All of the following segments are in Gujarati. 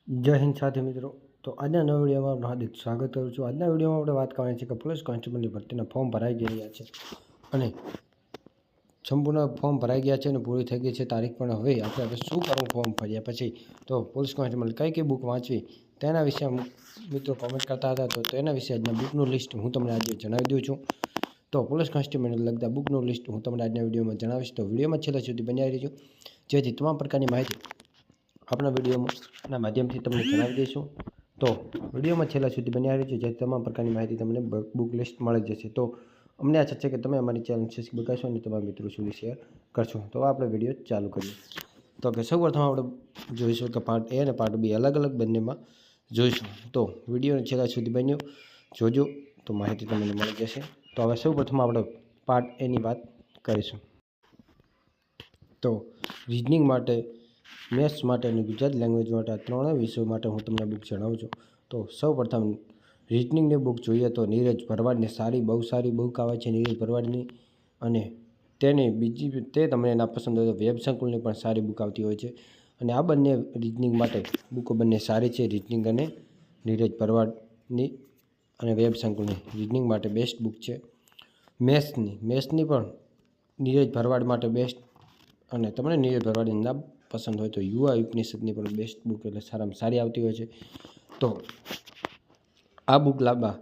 જય હિન્દ સાથી મિત્રો। તો આજના નવા વિડીયોમાં હાર્દિક સ્વાગત કરું છું। આજના વિડીયોમાં આપણે વાત કરવાની છે કે પોલીસ કોન્સ્ટેબલની ભરતીના ફોર્મ ભરાઈ ગયા છે અને સંપૂર્ણ ફોર્મ ભરાઈ ગયા છે અને પૂરી થઈ ગઈ છે તારીખ, પણ હવે આપણે શું કરવું ફોર્મ ભર્યા પછી? તો પોલીસ કોન્સ્ટેબલ કઈ બુક વાંચવી તેના વિશે મિત્રો કોમેન્ટ કરતા હતા, તો તેના વિશે આજના બુકનું લિસ્ટ હું તમને આજે જણાવી દઉં છું। તો પોલીસ કોન્સ્ટેબલને લગતા બુકનું લિસ્ટ હું તમને આજના વિડીયોમાં જણાવીશ, તો વિડીયોમાં છેલ્લા સુધી બન્યા રહેજો, જેથી તમામ પ્રકારની માહિતી આપણા વિડીયોના માધ્યમથી તમને જણાવી દઈશું। તો વિડીયોમાં છેલ્લા સુધી બન્યા રહેજો, જેથી તમામ પ્રકારની માહિતી તમને બુક લિસ્ટ મળી જશે। તો અમને આશા છે કે તમે અમારી ચેનલ સબસ્ક્રાઇબ કરશો અને તમારા મિત્રો સુધી શેર કરશો। તો આપણે વિડીયો ચાલુ કરીએ। તો કે સૌપ્રથમ આપણે જોઈશું કે પાર્ટ એ અને પાર્ટ બી અલગ અલગ બંનેમાં જોઈશું। તો વિડીયોને છેલ્લા સુધી બન્યો જોજો, તો માહિતી તમને મળી જશે। તો હવે સૌપ્રથમ આપણે પાર્ટ એની વાત કરીશું। તો રીઝનિંગ માટે, મેથ્સ માટે અને ગુજરાતી લેંગ્વેજ માટે આ ત્રણેય વિષયો માટે હું તમને બુક જણાવું છું। તો સૌપ્રથમ રીઝનિંગની બુક જોઈએ તો નીરજ ભરવાડની બહુ સારી બુક આવે છે નીરજ ભરવાડની, અને તેની બીજી તે તમને ના પસંદ હોય તો વેબ સંકુલની પણ સારી બુક આવતી હોય છે। અને આ બંને રીઝનિંગ માટે બુકો બંને સારી છે, રીઝનિંગ અને નીરજ ભરવાડની અને વેબ સંકુલની રીઝનિંગ માટે બેસ્ટ બુક છે। મેથ્સની પણ નીરજ ભરવાડ માટે બેસ્ટ, અને તમને નીરજ ભરવાડની ના પસંદ હોય તો યુવા ઉપનિષદની પણ બેસ્ટ બુક એટલે સારામાં સારી આવતી હોય છે। તો આ બુક લાવવા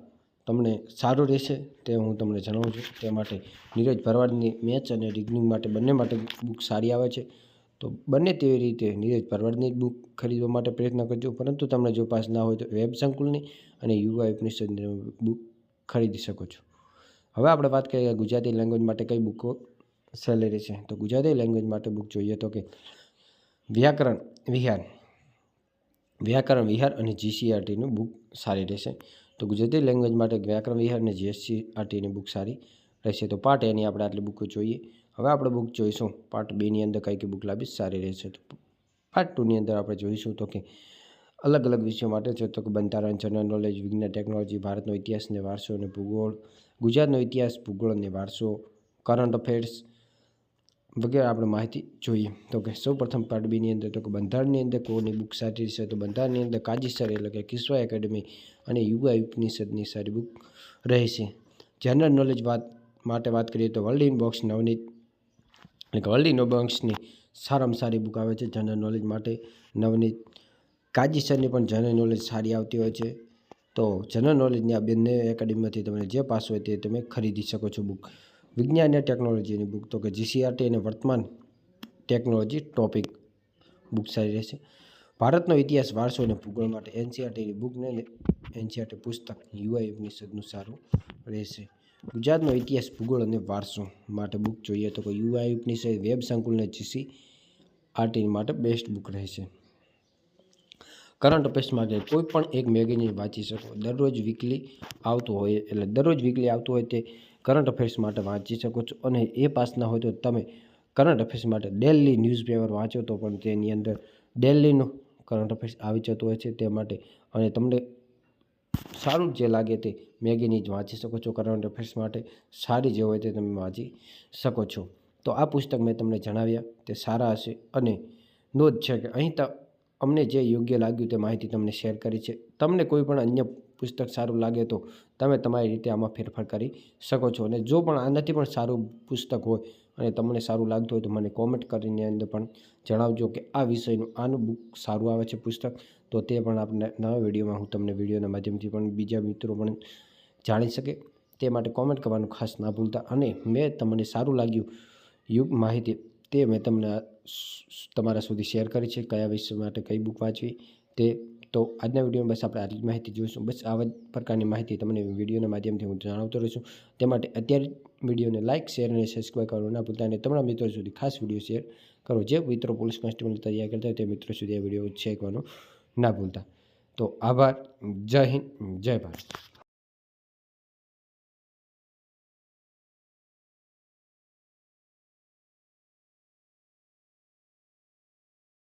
તમને સારું રહેશે તે હું તમને જણાવું છું। તે માટે નીરજ ભરવાડની મેથ્સ અને રીઝનિંગ માટે બંને માટે બુક સારી આવે છે। તો બંને તેવી રીતે નીરજ ભરવાડની બુક ખરીદવા માટે પ્રયત્ન કરજો, પરંતુ તમને જો પાસ ના હોય તો વેબ સંકુલની અને યુવા ઉપનિષદની બુક ખરીદી શકો છો। હવે આપણે વાત કરીએ ગુજરાતી લેંગ્વેજ માટે કઈ બુકો સહેલી રહેશે। તો ગુજરાતી લેંગ્વેજ માટે બુક જોઈએ તો કે વ્યાકરણ વિહાર અને જીસીઆરટીની બુક સારી રહેશે। તો ગુજરાતી લેંગ્વેજ માટે વ્યાકરણ વિહાર અને જીસીઆરટીની બુક સારી રહેશે। તો પાર્ટ એની આપણે આટલી બુકો જોઈએ। હવે આપણે બુક જોઈશું પાર્ટ બીની અંદર કઈ બુક લાવી સારી રહેશે। તો પાર્ટ 2ની અંદર આપણે જોઈશું તો કે અલગ અલગ વિષયો માટે છે, તો કે બંધારણ, જનરલ નોલેજ, વિજ્ઞાન ટેકનોલોજી, ભારતનો ઇતિહાસ અને વારસો અને ભૂગોળ, ગુજરાતનો ઇતિહાસ, ભૂગોળ અને વારસો, કરંટ અફેર્સ વગેરે આપણે માહિતી જોઈએ। તો કે સૌપ્રથમ પાર્ટ બીની અંદર તો કે બંધારણની અંદર કોની બુક સારી રહેશે? તો બંધારણની અંદર કાજી સર એટલે કે કિસ્વા એકેડમી અને યુવા ઉપનિષદની સારી બુક રહેશે। જનરલ નોલેજ માટે વાત કરીએ તો વર્લ્ડ ઇન બોક્સ નવનીત એટલે કે વર્લ્ડ ઇન બોક્સની સારામાં સારી બુક આવે છે જનરલ નોલેજ માટે નવનીત। કાજી સરની પણ જનરલ નોલેજ સારી આવતી હોય છે। તો જનરલ નોલેજની આ બંને એકેડમીમાંથી તમને જે પાસ હોય તે તમે ખરીદી શકો છો બુક। વિજ્ઞાન અને ટેકનોલોજીની બુક તો કે જીસીઆરટી અને વર્તમાન ટેકનોલોજી ટોપિક બુક સારી રહેશે। ભારતનો ઇતિહાસ, વારસો અને ભૂગોળ માટે એનસીઆરટીની બુક ને એનસીઆરટી પુસ્તક યુવા ઉપનિષદનું સારું રહેશે। ગુજરાતનો ઇતિહાસ, ભૂગોળ અને વારસો માટે બુક જોઈએ તો કે યુવા ઉપનિષદ, વેબ સંકુલ અને જીસીઆરટી માટે બેસ્ટ બુક રહેશે। કરંટ અફેર્સ માટે કોઈ પણ એક મેગેઝિન વાંચી શકો, દરરોજ વીકલી આવતું હોય તે કરંટ અફેર્સ માટે વાંચી શકો છો। અને એ પાસ ના હોય તો તમે કરંટ અફેર્સ માટે ડેલી ન્યૂઝપેપર વાંચો તો પણ તેની અંદર ડેલીનું કરંટ અફેર્સ આવી જતું હોય છે તે માટે, અને તમને સારું જે લાગે તે મેગેઝિન જ વાંચી શકો છો। કરંટ અફેર્સ માટે સારી જે હોય તે તમે વાંચી શકો છો। તો આ પુસ્તક મેં તમને જણાવ્યા તે સારા હશે, અને નોંધ છે કે અહીં અમને જે યોગ્ય લાગ્યું તે માહિતી તમને શેર કરી છે। તમને કોઈ પણ અન્ય પુસ્તક સારું લાગે તો તમે તમારી રીતે આમાં ફેરફાર કરી શકો છો। અને જો પણ આનાથી પણ સારું પુસ્તક હોય અને તમને સારું લાગતું હોય તો મને કોમેન્ટ કરીને અંદર પણ જણાવજો કે આ વિષયનું આનું બુક સારું આવે છે પુસ્તક, તો તે પણ આપણે નવા વિડીયોમાં હું તમને વિડીયોના માધ્યમથી પણ બીજા મિત્રો પણ જાણી શકે તે માટે કોમેન્ટ કરવાનું ખાસ ના ભૂલતા। અને મેં તમને સારું લાગ્યું માહિતી તે મેં તમને તમારા સુધી શેર કરી છે, કયા વિષય માટે કઈ બુક વાંચવી તે। તો આજના વિડીયોમાં બસ આપણે આટલી જ માહિતી જોઈશું। બસ આવા પ્રકારની માહિતી તમને વિડીયોના માધ્યમથી હું જણાવતો રહીશું। તે માટે અત્યારે વિડીયોને લાઇક, શેર અને સબસ્ક્રાઈબ કરવાનું ના ભૂલતા, અને તમારા મિત્રો સુધી ખાસ વિડીયો શેર કરો। જે મિત્રો પોલીસ કોન્સ્ટેબલની તૈયારી કરતા હોય તે મિત્રો સુધી આ વિડીયો શેર કરવાનું ના ભૂલતા। તો આભાર, જય હિન્દ, જય ભારત।